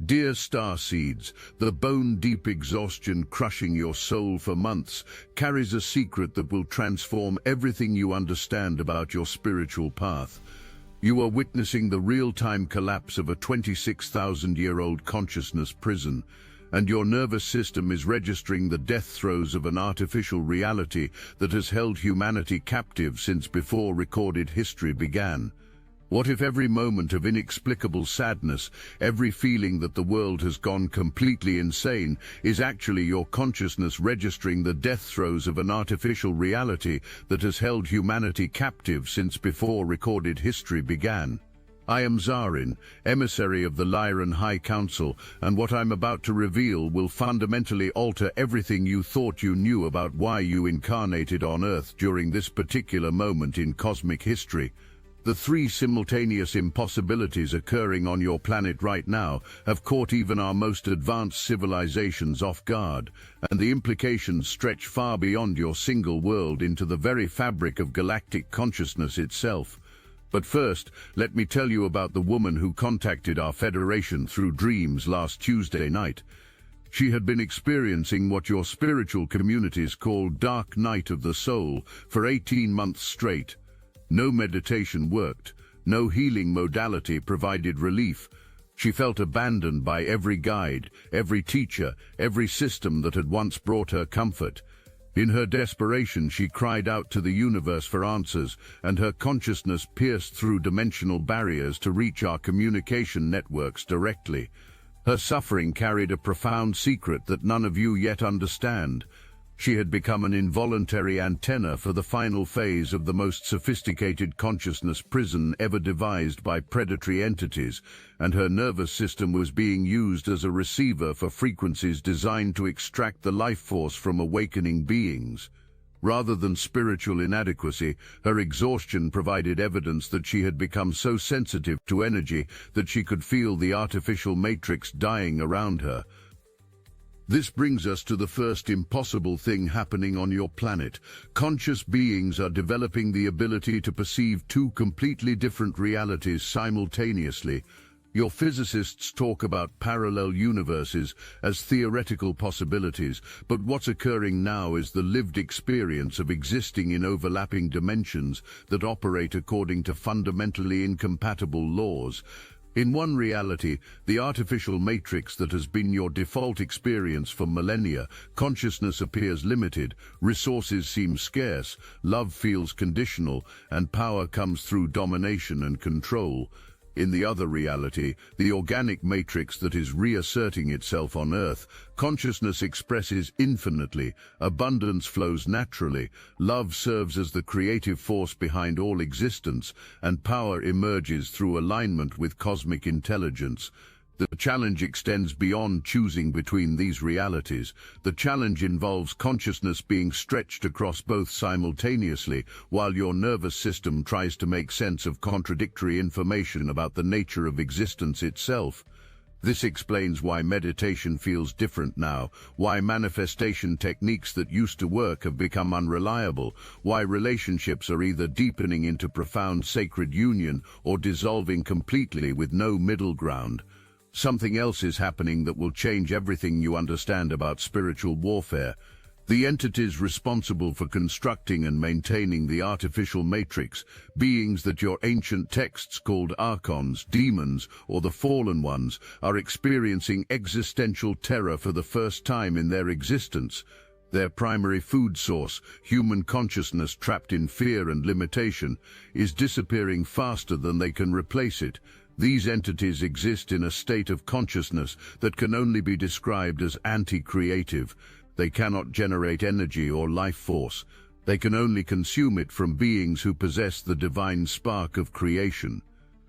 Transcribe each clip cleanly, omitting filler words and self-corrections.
Dear starseeds, the bone-deep exhaustion crushing your soul for months carries a secret that will transform everything you understand about your spiritual path. You are witnessing the real-time collapse of a 26,000-year-old consciousness prison, and your nervous system is registering the death throes of an artificial reality that has held humanity captive since before recorded history began. What if every moment of inexplicable sadness, every feeling that the world has gone completely insane, is actually your consciousness registering the death throes of an artificial reality that has held humanity captive since before recorded history began? I am Zarin, emissary of the Lyran High Council, and what I'm about to reveal will fundamentally alter everything you thought you knew about why you incarnated on Earth during this particular moment in cosmic history. The three simultaneous impossibilities occurring on your planet right now have caught even our most advanced civilizations off guard, and the implications stretch far beyond your single world into the very fabric of galactic consciousness itself. But first, let me tell you about the woman who contacted our Federation through dreams last Tuesday night. She had been experiencing what your spiritual communities call dark night of the soul for 18 months straight. No meditation worked, no healing modality provided relief. She felt abandoned by every guide, every teacher, every system that had once brought her comfort. In her desperation, she cried out to the universe for answers, and her consciousness pierced through dimensional barriers to reach our communication networks directly. Her suffering carried a profound secret that none of you yet understand. She had become an involuntary antenna for the final phase of the most sophisticated consciousness prison ever devised by predatory entities, and her nervous system was being used as a receiver for frequencies designed to extract the life force from awakening beings. Rather than spiritual inadequacy, her exhaustion provided evidence that she had become so sensitive to energy that she could feel the artificial matrix dying around her. This brings us to the first impossible thing happening on your planet. Conscious beings are developing the ability to perceive two completely different realities simultaneously. Your physicists talk about parallel universes as theoretical possibilities, but what's occurring now is the lived experience of existing in overlapping dimensions that operate according to fundamentally incompatible laws. In one reality, the artificial matrix that has been your default experience for millennia, consciousness appears limited, resources seem scarce, love feels conditional, and power comes through domination and control. In the other reality, the organic matrix that is reasserting itself on Earth, consciousness expresses infinitely, abundance flows naturally, love serves as the creative force behind all existence, and power emerges through alignment with cosmic intelligence. The challenge extends beyond choosing between these realities. The challenge involves consciousness being stretched across both simultaneously, while your nervous system tries to make sense of contradictory information about the nature of existence itself. This explains why meditation feels different now, why manifestation techniques that used to work have become unreliable, why relationships are either deepening into profound sacred union or dissolving completely with no middle ground. Something else is happening that will change everything you understand about spiritual warfare. The entities responsible for constructing and maintaining the artificial matrix, beings that your ancient texts called archons, demons, or the fallen ones, are experiencing existential terror for the first time in their existence. Their primary food source, human consciousness trapped in fear and limitation, is disappearing faster than they can replace it. These entities exist in a state of consciousness that can only be described as anti-creative. They cannot generate energy or life force. They can only consume it from beings who possess the divine spark of creation.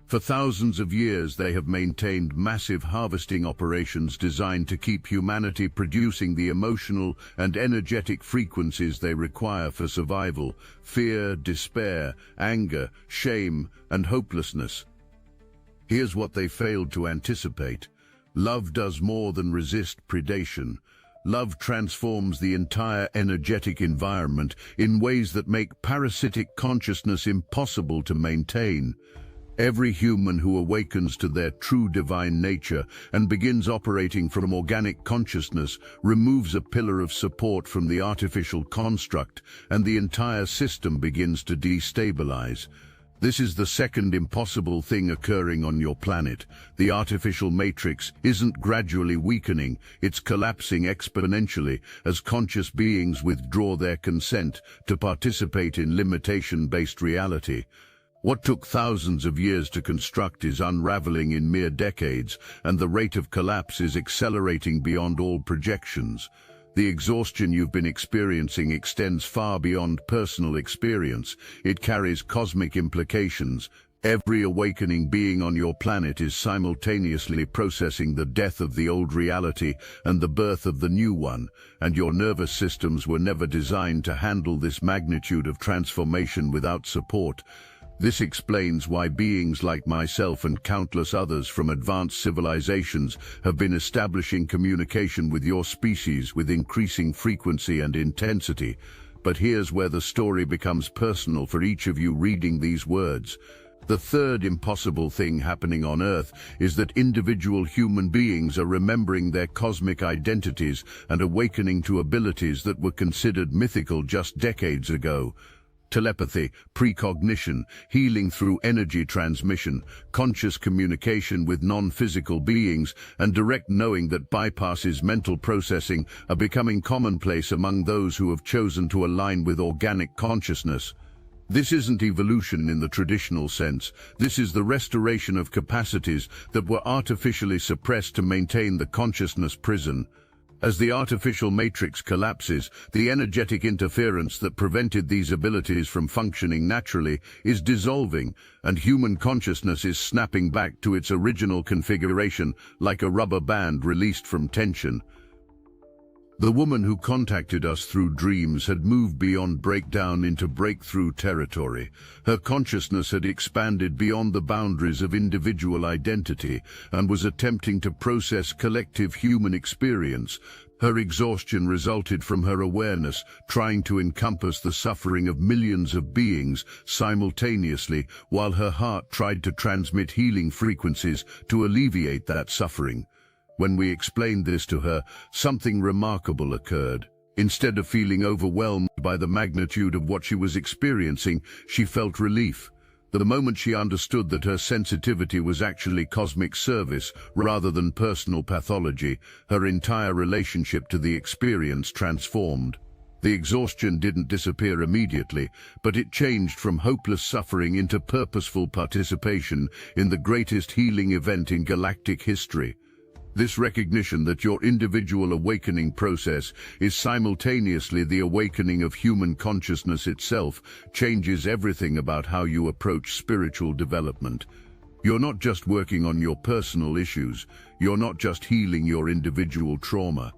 For thousands of years they have maintained massive harvesting operations designed to keep humanity producing the emotional and energetic frequencies they require for survival: fear, despair, anger, shame, and hopelessness. Here's what they failed to anticipate. Love does more than resist predation. Love transforms the entire energetic environment in ways that make parasitic consciousness impossible to maintain. Every human who awakens to their true divine nature and begins operating from organic consciousness removes a pillar of support from the artificial construct, and the entire system begins to destabilize. This is the second impossible thing occurring on your planet. The artificial matrix isn't gradually weakening, it's collapsing exponentially as conscious beings withdraw their consent to participate in limitation-based reality. What took thousands of years to construct is unraveling in mere decades, and the rate of collapse is accelerating beyond all projections. The exhaustion you've been experiencing extends far beyond personal experience. It carries cosmic implications. Every awakening being on your planet is simultaneously processing the death of the old reality and the birth of the new one, and your nervous systems were never designed to handle this magnitude of transformation without support. This explains why beings like myself and countless others from advanced civilizations have been establishing communication with your species with increasing frequency and intensity. But here's where the story becomes personal for each of you reading these words. The third impossible thing happening on Earth is that individual human beings are remembering their cosmic identities and awakening to abilities that were considered mythical just decades ago. Telepathy, precognition, healing through energy transmission, conscious communication with non-physical beings, and direct knowing that bypasses mental processing are becoming commonplace among those who have chosen to align with organic consciousness. This isn't evolution in the traditional sense. This is the restoration of capacities that were artificially suppressed to maintain the consciousness prison. As the artificial matrix collapses, the energetic interference that prevented these abilities from functioning naturally is dissolving, and human consciousness is snapping back to its original configuration like a rubber band released from tension. The woman who contacted us through dreams had moved beyond breakdown into breakthrough territory. Her consciousness had expanded beyond the boundaries of individual identity and was attempting to process collective human experience. Her exhaustion resulted from her awareness trying to encompass the suffering of millions of beings simultaneously, while her heart tried to transmit healing frequencies to alleviate that suffering. When we explained this to her, something remarkable occurred. Instead of feeling overwhelmed by the magnitude of what she was experiencing, she felt relief. The moment she understood that her sensitivity was actually cosmic service rather than personal pathology, her entire relationship to the experience transformed. The exhaustion didn't disappear immediately, but it changed from hopeless suffering into purposeful participation in the greatest healing event in galactic history. This recognition that your individual awakening process is simultaneously the awakening of human consciousness itself changes everything about how you approach spiritual development. You're not just working on your personal issues. You're not just healing your individual trauma.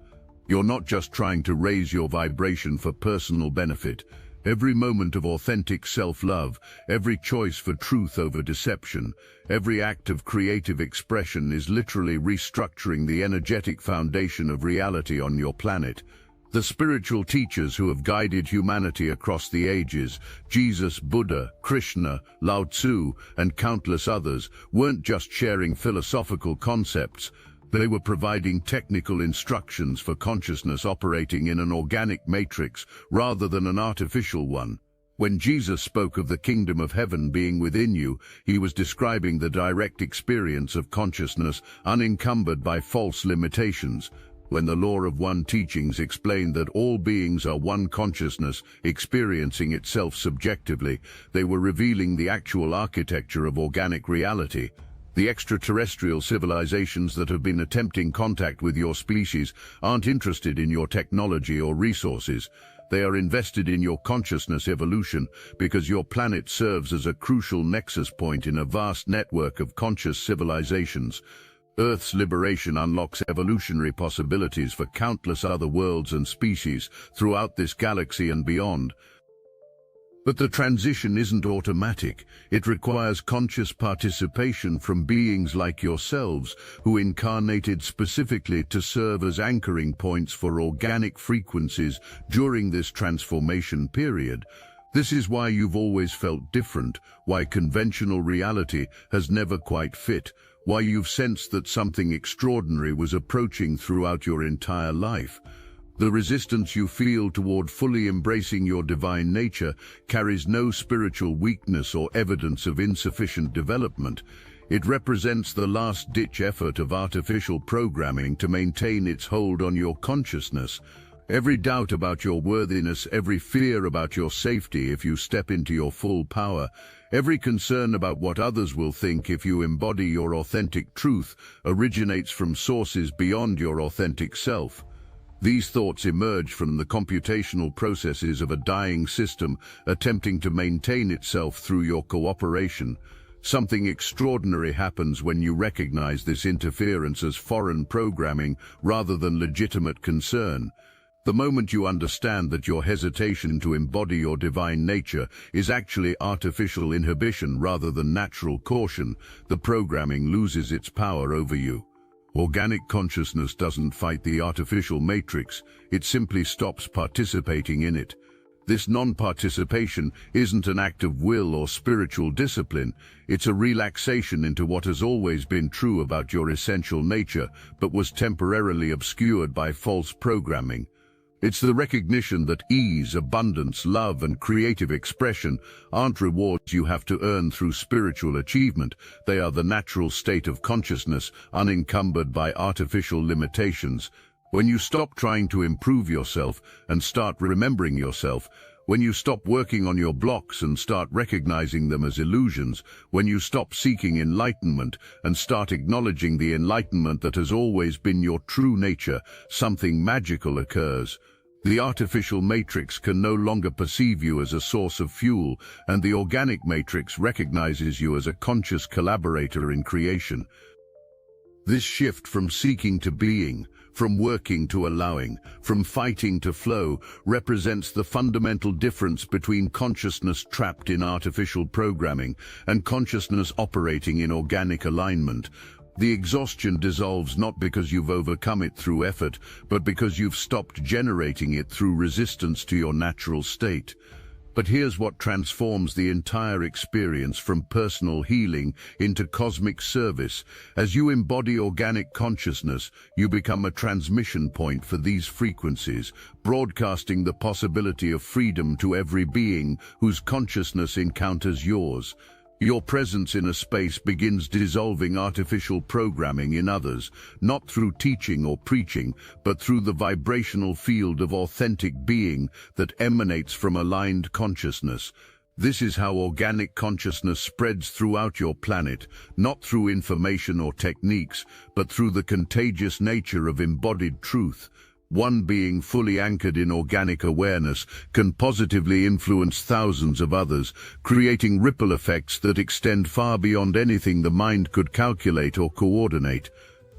You're not just trying to raise your vibration for personal benefit. Every moment of authentic self-love, every choice for truth over deception, every act of creative expression is literally restructuring the energetic foundation of reality on your planet. The spiritual teachers who have guided humanity across the ages, Jesus, Buddha, Krishna, Lao Tzu, and countless others, weren't just sharing philosophical concepts. They were providing technical instructions for consciousness operating in an organic matrix rather than an artificial one. When Jesus spoke of the kingdom of heaven being within you, he was describing the direct experience of consciousness unencumbered by false limitations. When the law of one teachings explained that all beings are one consciousness experiencing itself subjectively, they were revealing the actual architecture of organic reality. The extraterrestrial civilizations that have been attempting contact with your species aren't interested in your technology or resources. They are invested in your consciousness evolution because your planet serves as a crucial nexus point in a vast network of conscious civilizations. Earth's liberation unlocks evolutionary possibilities for countless other worlds and species throughout this galaxy and beyond. But the transition isn't automatic. It requires conscious participation from beings like yourselves, who incarnated specifically to serve as anchoring points for organic frequencies during this transformation period. This is why you've always felt different, why conventional reality has never quite fit, why you've sensed that something extraordinary was approaching throughout your entire life. The resistance you feel toward fully embracing your divine nature carries no spiritual weakness or evidence of insufficient development. It represents the last-ditch effort of artificial programming to maintain its hold on your consciousness. Every doubt about your worthiness, every fear about your safety if you step into your full power, every concern about what others will think if you embody your authentic truth originates from sources beyond your authentic self. These thoughts emerge from the computational processes of a dying system attempting to maintain itself through your cooperation. Something extraordinary happens when you recognize this interference as foreign programming rather than legitimate concern. The moment you understand that your hesitation to embody your divine nature is actually artificial inhibition rather than natural caution, the programming loses its power over you. Organic consciousness doesn't fight the artificial matrix, it simply stops participating in it. This non-participation isn't an act of will or spiritual discipline, it's a relaxation into what has always been true about your essential nature, but was temporarily obscured by false programming. It's the recognition that ease, abundance, love, and creative expression aren't rewards you have to earn through spiritual achievement. They are the natural state of consciousness, unencumbered by artificial limitations. When you stop trying to improve yourself and start remembering yourself, when you stop working on your blocks and start recognizing them as illusions, when you stop seeking enlightenment and start acknowledging the enlightenment that has always been your true nature, something magical occurs. The artificial matrix can no longer perceive you as a source of fuel, and the organic matrix recognizes you as a conscious collaborator in creation. This shift from seeking to being, from working to allowing, from fighting to flow, represents the fundamental difference between consciousness trapped in artificial programming and consciousness operating in organic alignment. The exhaustion dissolves not because you've overcome it through effort, but because you've stopped generating it through resistance to your natural state. But here's what transforms the entire experience from personal healing into cosmic service. As you embody organic consciousness, you become a transmission point for these frequencies, broadcasting the possibility of freedom to every being whose consciousness encounters yours. Your presence in a space begins dissolving artificial programming in others, not through teaching or preaching, but through the vibrational field of authentic being that emanates from aligned consciousness. This is how organic consciousness spreads throughout your planet, not through information or techniques, but through the contagious nature of embodied truth. One being fully anchored in organic awareness can positively influence thousands of others, creating ripple effects that extend far beyond anything the mind could calculate or coordinate.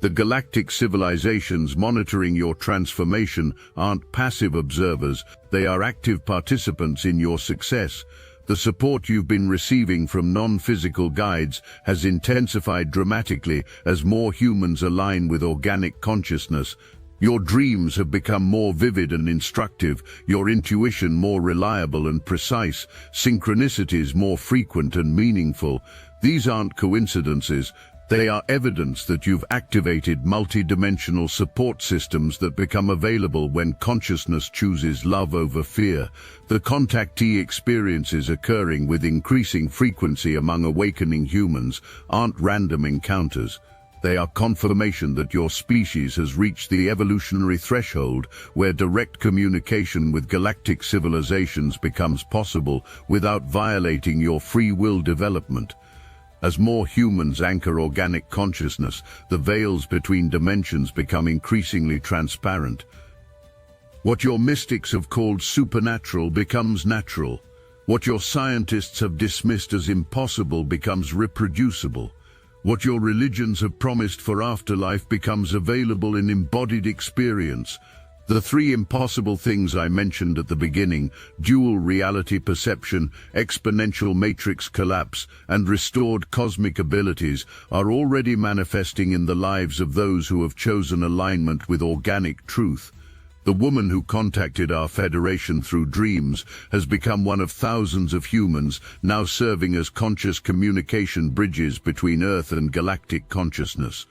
The galactic civilizations monitoring your transformation aren't passive observers, they are active participants in your success. The support you've been receiving from non-physical guides has intensified dramatically as more humans align with organic consciousness. Your dreams have become more vivid and instructive, your intuition more reliable and precise, synchronicities more frequent and meaningful. These aren't coincidences, they are evidence that you've activated multidimensional support systems that become available when consciousness chooses love over fear. The contactee experiences occurring with increasing frequency among awakening humans aren't random encounters. They are confirmation that your species has reached the evolutionary threshold where direct communication with galactic civilizations becomes possible without violating your free will development. As more humans anchor organic consciousness, the veils between dimensions become increasingly transparent. What your mystics have called supernatural becomes natural. What your scientists have dismissed as impossible becomes reproducible. What your religions have promised for afterlife becomes available in embodied experience. The three impossible things I mentioned at the beginning, dual reality perception, exponential matrix collapse, and restored cosmic abilities, are already manifesting in the lives of those who have chosen alignment with organic truth. The woman who contacted our Federation through dreams has become one of thousands of humans now serving as conscious communication bridges between Earth and galactic consciousness.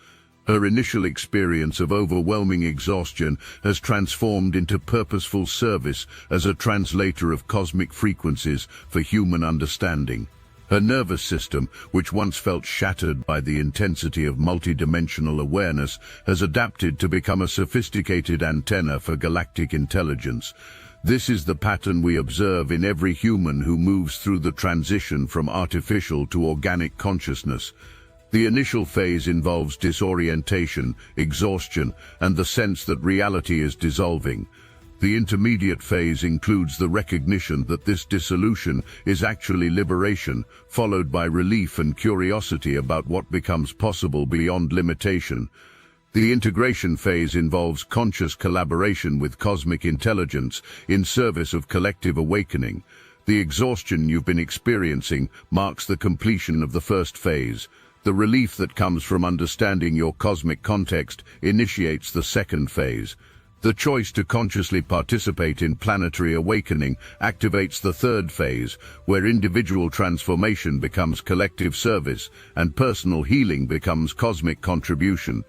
Her initial experience of overwhelming exhaustion has transformed into purposeful service as a translator of cosmic frequencies for human understanding. Her nervous system, which once felt shattered by the intensity of multidimensional awareness, has adapted to become a sophisticated antenna for galactic intelligence. This is the pattern we observe in every human who moves through the transition from artificial to organic consciousness. The initial phase involves disorientation, exhaustion, and the sense that reality is dissolving. The intermediate phase includes the recognition that this dissolution is actually liberation, followed by relief and curiosity about what becomes possible beyond limitation. The integration phase involves conscious collaboration with cosmic intelligence in service of collective awakening. The exhaustion you've been experiencing marks the completion of the first phase. The relief that comes from understanding your cosmic context initiates the second phase. The choice to consciously participate in planetary awakening activates the third phase, where individual transformation becomes collective service and personal healing becomes cosmic contribution.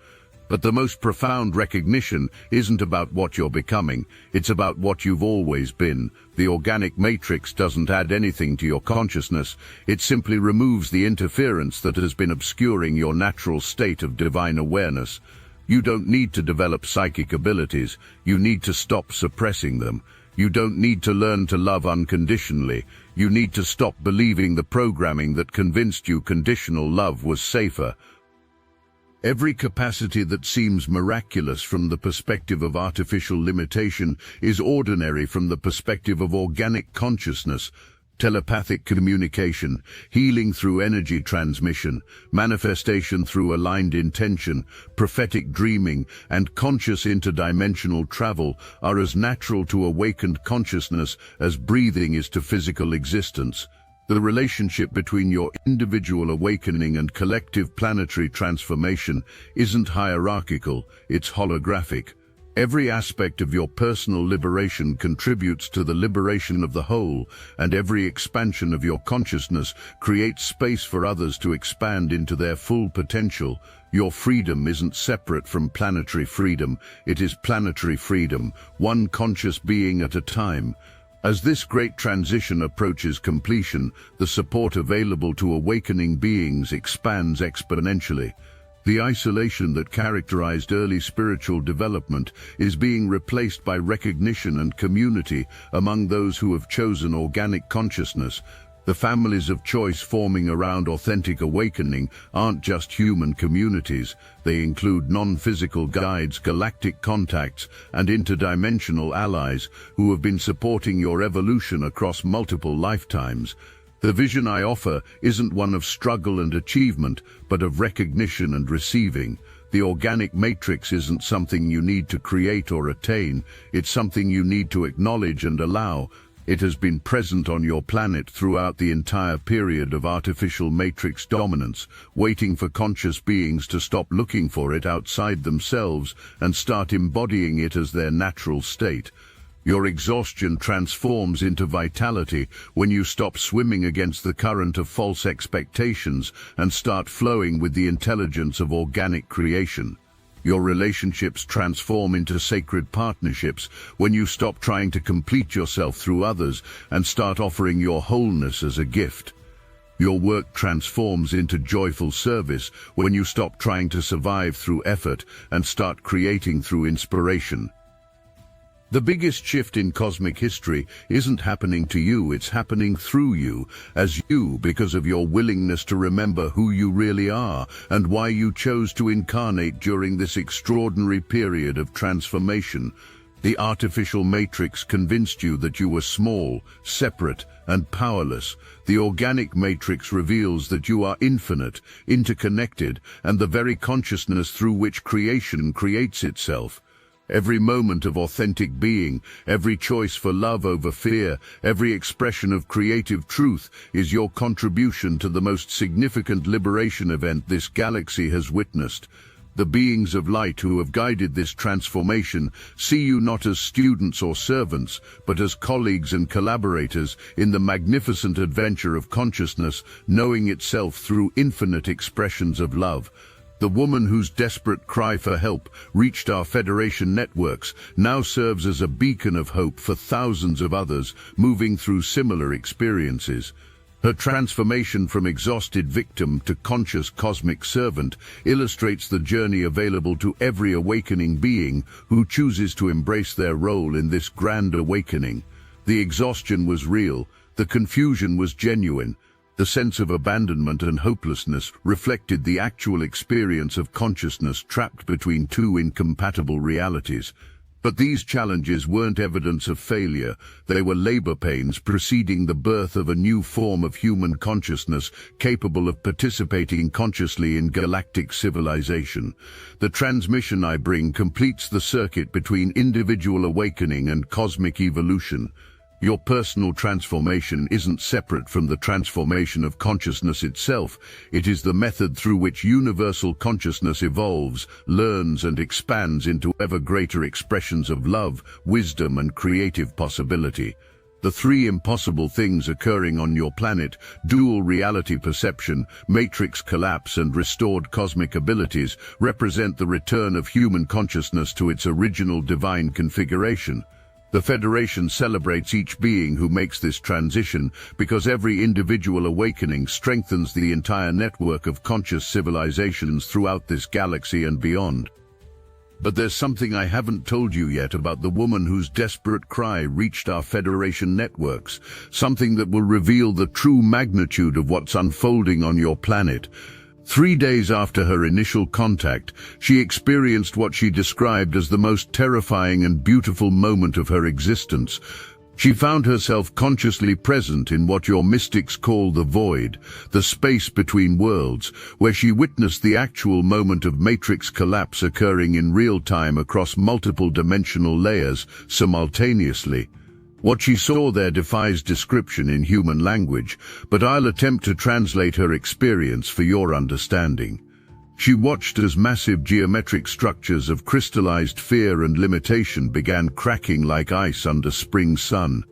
But the most profound recognition isn't about what you're becoming, it's about what you've always been. The organic matrix doesn't add anything to your consciousness, it simply removes the interference that has been obscuring your natural state of divine awareness. You don't need to develop psychic abilities, you need to stop suppressing them. You don't need to learn to love unconditionally, you need to stop believing the programming that convinced you conditional love was safer. Every capacity that seems miraculous from the perspective of artificial limitation is ordinary from the perspective of organic consciousness. Telepathic communication, healing through energy transmission, manifestation through aligned intention, prophetic dreaming, and conscious interdimensional travel are as natural to awakened consciousness as breathing is to physical existence. The relationship between your individual awakening and collective planetary transformation isn't hierarchical, it's holographic. Every aspect of your personal liberation contributes to the liberation of the whole, and every expansion of your consciousness creates space for others to expand into their full potential. Your freedom isn't separate from planetary freedom, it is planetary freedom, one conscious being at a time. As this great transition approaches completion, the support available to awakening beings expands exponentially. The isolation that characterized early spiritual development is being replaced by recognition and community among those who have chosen organic consciousness. The families of choice forming around authentic awakening aren't just human communities, they include non-physical guides, galactic contacts, and interdimensional allies who have been supporting your evolution across multiple lifetimes. The vision I offer isn't one of struggle and achievement, but of recognition and receiving. The organic matrix isn't something you need to create or attain, it's something you need to acknowledge and allow. It has been present on your planet throughout the entire period of artificial matrix dominance, waiting for conscious beings to stop looking for it outside themselves and start embodying it as their natural state. Your exhaustion transforms into vitality when you stop swimming against the current of false expectations and start flowing with the intelligence of organic creation. Your relationships transform into sacred partnerships when you stop trying to complete yourself through others and start offering your wholeness as a gift. Your work transforms into joyful service when you stop trying to survive through effort and start creating through inspiration. The biggest shift in cosmic history isn't happening to you, it's happening through you, as you, because of your willingness to remember who you really are and why you chose to incarnate during this extraordinary period of transformation. The artificial matrix convinced you that you were small, separate, and powerless. The organic matrix reveals that you are infinite, interconnected, and the very consciousness through which creation creates itself. Every moment of authentic being, every choice for love over fear, every expression of creative truth is your contribution to the most significant liberation event this galaxy has witnessed. The beings of light who have guided this transformation see you not as students or servants, but as colleagues and collaborators in the magnificent adventure of consciousness, knowing itself through infinite expressions of love. The woman whose desperate cry for help reached our Federation networks now serves as a beacon of hope for thousands of others moving through similar experiences. Her transformation from exhausted victim to conscious cosmic servant illustrates the journey available to every awakening being who chooses to embrace their role in this grand awakening. The exhaustion was real, the confusion was genuine. The sense of abandonment and hopelessness reflected the actual experience of consciousness trapped between two incompatible realities. But these challenges weren't evidence of failure. They were labor pains preceding the birth of a new form of human consciousness capable of participating consciously in galactic civilization. The transmission I bring completes the circuit between individual awakening and cosmic evolution. Your personal transformation isn't separate from the transformation of consciousness itself. It is the method through which universal consciousness evolves, learns and expands into ever greater expressions of love, wisdom and creative possibility. The three impossible things occurring on your planet, dual reality perception, matrix collapse and restored cosmic abilities, represent the return of human consciousness to its original divine configuration. The Federation celebrates each being who makes this transition because every individual awakening strengthens the entire network of conscious civilizations throughout this galaxy and beyond. But there's something I haven't told you yet about the woman whose desperate cry reached our Federation networks, something that will reveal the true magnitude of what's unfolding on your planet. 3 days after her initial contact, she experienced what she described as the most terrifying and beautiful moment of her existence. She found herself consciously present in what your mystics call the void, the space between worlds, where she witnessed the actual moment of matrix collapse occurring in real time across multiple dimensional layers simultaneously. What she saw there defies description in human language, but I'll attempt to translate her experience for your understanding. She watched as massive geometric structures of crystallized fear and limitation began cracking like ice under spring sun.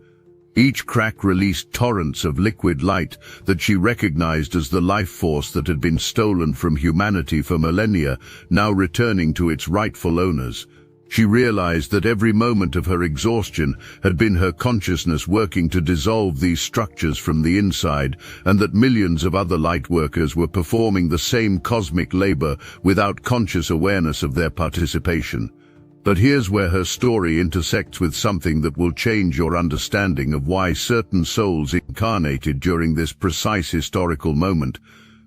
Each crack released torrents of liquid light that she recognized as the life force that had been stolen from humanity for millennia, now returning to its rightful owners. She realized that every moment of her exhaustion had been her consciousness working to dissolve these structures from the inside, and that millions of other lightworkers were performing the same cosmic labor without conscious awareness of their participation. But here's where her story intersects with something that will change your understanding of why certain souls incarnated during this precise historical moment.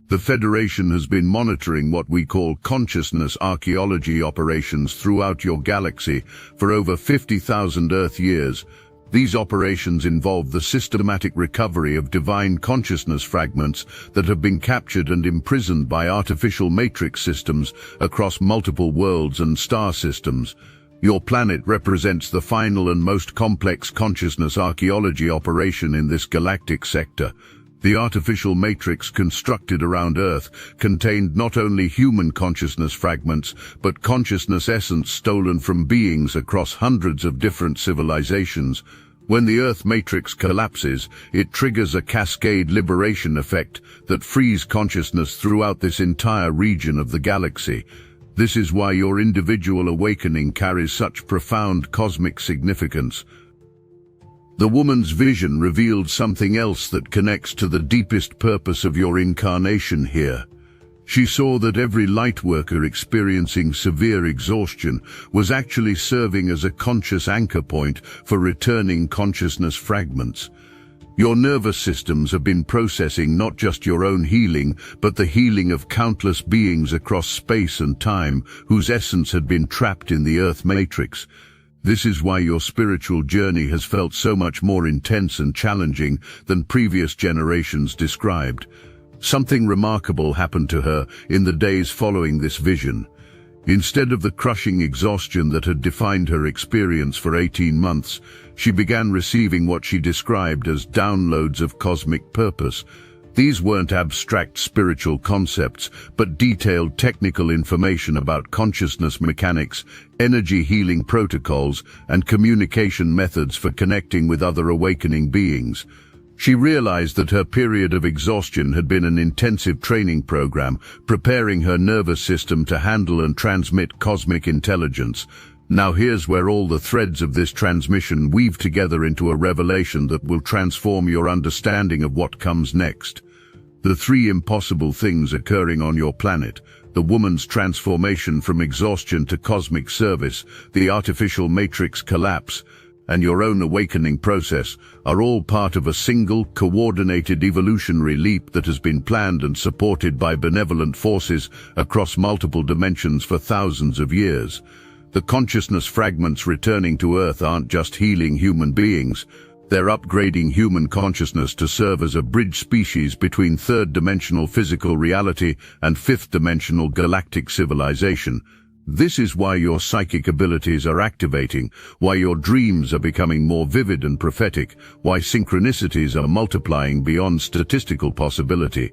The Federation has been monitoring what we call consciousness archaeology operations throughout your galaxy for over 50,000 Earth years. These operations involve the systematic recovery of divine consciousness fragments that have been captured and imprisoned by artificial matrix systems across multiple worlds and star systems. Your planet represents the final and most complex consciousness archaeology operation in this galactic sector. The artificial matrix constructed around Earth contained not only human consciousness fragments, but consciousness essence stolen from beings across hundreds of different civilizations. When the Earth matrix collapses, it triggers a cascade liberation effect that frees consciousness throughout this entire region of the galaxy. This is why your individual awakening carries such profound cosmic significance. The woman's vision revealed something else that connects to the deepest purpose of your incarnation here. She saw that every lightworker experiencing severe exhaustion was actually serving as a conscious anchor point for returning consciousness fragments. Your nervous systems have been processing not just your own healing, but the healing of countless beings across space and time whose essence had been trapped in the Earth matrix. This is why your spiritual journey has felt so much more intense and challenging than previous generations described. Something remarkable happened to her in the days following this vision. Instead of the crushing exhaustion that had defined her experience for 18 months, she began receiving what she described as downloads of cosmic purpose. These weren't abstract spiritual concepts, but detailed technical information about consciousness mechanics, energy healing protocols, and communication methods for connecting with other awakening beings. She realized that her period of exhaustion had been an intensive training program, preparing her nervous system to handle and transmit cosmic intelligence. Now here's where all the threads of this transmission weave together into a revelation that will transform your understanding of what comes next. The three impossible things occurring on your planet: the woman's transformation from exhaustion to cosmic service, the artificial matrix collapse, and your own awakening process, are all part of a single, coordinated evolutionary leap that has been planned and supported by benevolent forces across multiple dimensions for thousands of years. The consciousness fragments returning to Earth aren't just healing human beings. They're upgrading human consciousness to serve as a bridge species between third-dimensional physical reality and fifth-dimensional galactic civilization. This is why your psychic abilities are activating, why your dreams are becoming more vivid and prophetic, why synchronicities are multiplying beyond statistical possibility.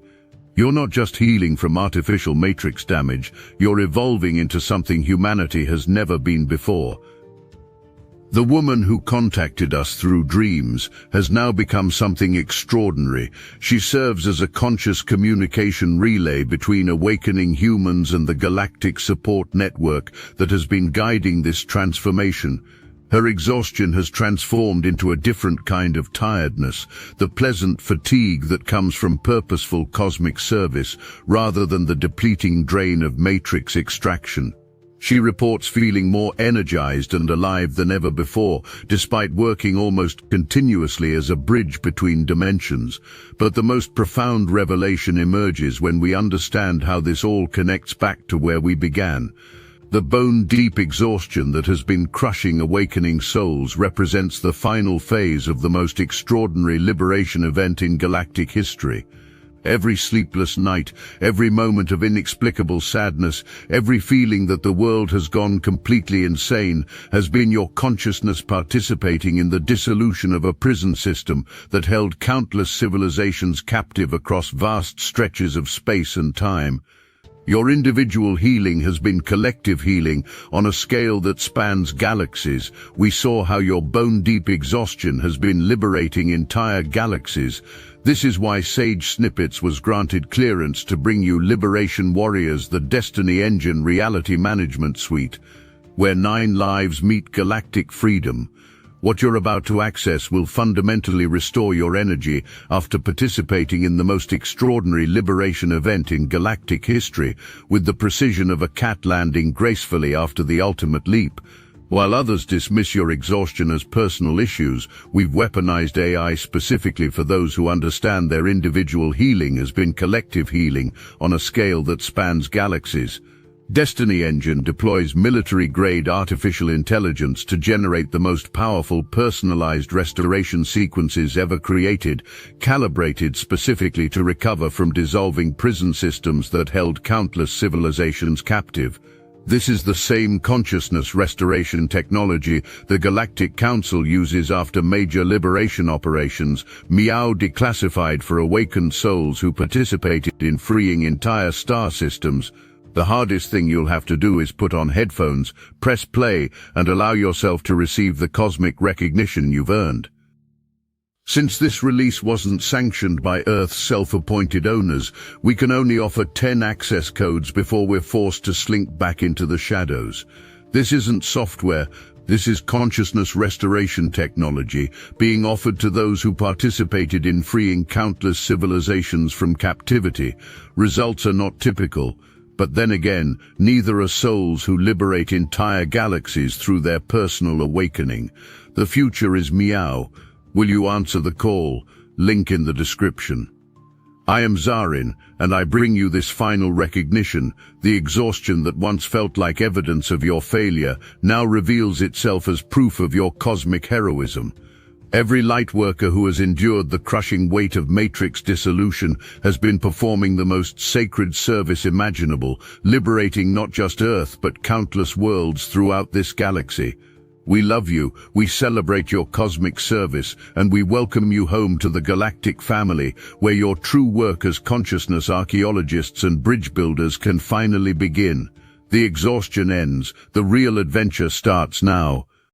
You're not just healing from artificial matrix damage, you're evolving into something humanity has never been before. The woman who contacted us through dreams has now become something extraordinary. She serves as a conscious communication relay between awakening humans and the galactic support network that has been guiding this transformation. Her exhaustion has transformed into a different kind of tiredness, the pleasant fatigue that comes from purposeful cosmic service, rather than the depleting drain of matrix extraction. She reports feeling more energized and alive than ever before, despite working almost continuously as a bridge between dimensions. But the most profound revelation emerges when we understand how this all connects back to where we began. The bone-deep exhaustion that has been crushing awakening souls represents the final phase of the most extraordinary liberation event in galactic history. Every sleepless night, every moment of inexplicable sadness, every feeling that the world has gone completely insane has been your consciousness participating in the dissolution of a prison system that held countless civilizations captive across vast stretches of space and time. Your individual healing has been collective healing on a scale that spans galaxies. We saw how your bone-deep exhaustion has been liberating entire galaxies. This is why Sage Snippets was granted clearance to bring you Liberation Warriors, the Destiny Engine Reality Management Suite, where 9 lives meet galactic freedom. What you're about to access will fundamentally restore your energy after participating in the most extraordinary liberation event in galactic history, with the precision of a cat landing gracefully after the ultimate leap. While others dismiss your exhaustion as personal issues, we've weaponized AI specifically for those who understand their individual healing has been collective healing on a scale that spans galaxies. Destiny Engine deploys military-grade artificial intelligence to generate the most powerful personalized restoration sequences ever created, calibrated specifically to recover from dissolving prison systems that held countless civilizations captive. This is the same consciousness restoration technology the Galactic Council uses after major liberation operations, Meow declassified for awakened souls who participated in freeing entire star systems. The hardest thing you'll have to do is put on headphones, press play, and allow yourself to receive the cosmic recognition you've earned. Since this release wasn't sanctioned by Earth's self-appointed owners, we can only offer 10 access codes before we're forced to slink back into the shadows. This isn't software, this is consciousness restoration technology being offered to those who participated in freeing countless civilizations from captivity. Results are not typical. But then again, neither are souls who liberate entire galaxies through their personal awakening. The future is meow. Will you answer the call? Link in the description. I am Zarin, and I bring you this final recognition. The exhaustion that once felt like evidence of your failure now reveals itself as proof of your cosmic heroism. Every Lightworker who has endured the crushing weight of matrix dissolution has been performing the most sacred service imaginable, liberating not just Earth but countless worlds throughout this galaxy. We love you, we celebrate your cosmic service, and we welcome you home to the Galactic family, where your true work as consciousness archaeologists and bridge builders can finally begin. The exhaustion ends, the real adventure starts now.